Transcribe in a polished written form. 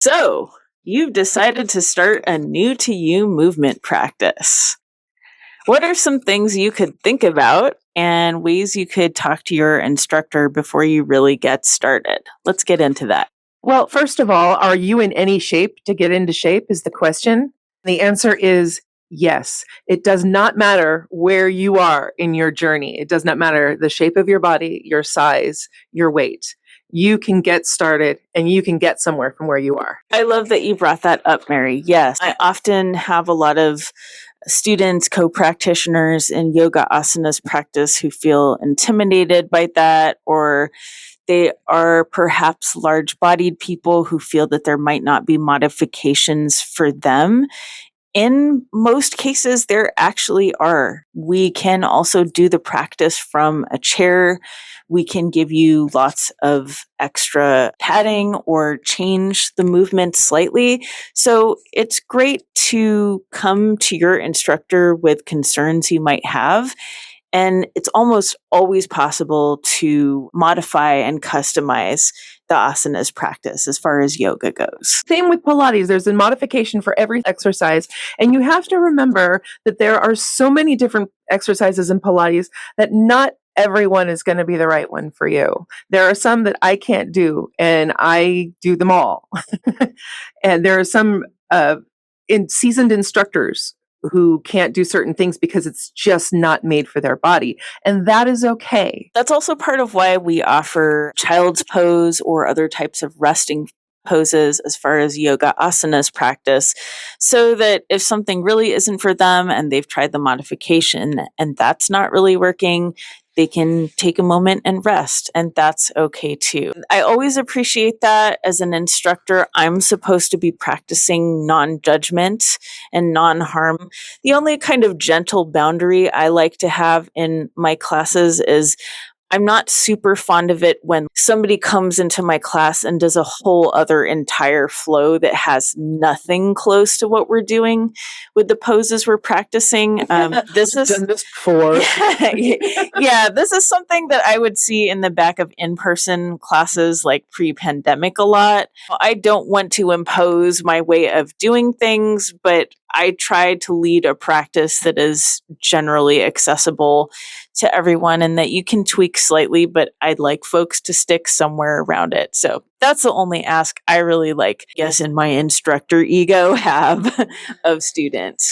So, you've decided to start a new to you movement practice. What are some things you could think about and ways you could talk to your instructor before you really get started? Let's get into that. Well, first of all, are you in any shape to get into shape is the question. The answer is yes. It does not matter where you are in your journey. It does not matter the shape of your body, your size, your weight. You can get started and you can get somewhere from where you are. I love that you brought that up, Mary. Yes, I often have a lot of students, co practitioners in yoga asanas practice who feel intimidated by that, or they are perhaps large bodied people who feel that there might not be modifications for them. In most cases, there actually are. We can also do the practice from a chair. We can give you lots of extra padding or change the movement slightly. So it's great to come to your instructor with concerns you might have. And it's almost always possible to modify and customize the asanas practice as far as yoga goes. Same with Pilates. There's a modification for every exercise. And you have to remember that there are so many different exercises in Pilates that not everyone is going to be the right one for you. There are some that I can't do, and I do them all. And there are some seasoned instructors who can't do certain things because it's just not made for their body. And that is okay. That's also part of why we offer child's pose or other types of resting poses as far as yoga asanas practice, so that if something really isn't for them and they've tried the modification and that's not really working, they can take a moment and rest, and that's okay too. I always appreciate that as an instructor. I'm supposed to be practicing non-judgment and non-harm. The only kind of gentle boundary I like to have in my classes is I'm not super fond of it when somebody comes into my class and does a whole other entire flow that has nothing close to what we're doing with the poses we're practicing. This is Done this before. yeah, this is something that I would see in the back of in-person classes like pre-pandemic a lot. I don't want to impose my way of doing things, but I try to lead a practice that is generally accessible to everyone and that you can tweak slightly, but I'd like folks to stick somewhere around it. So that's the only ask I really like, I guess, in my instructor ego have of students.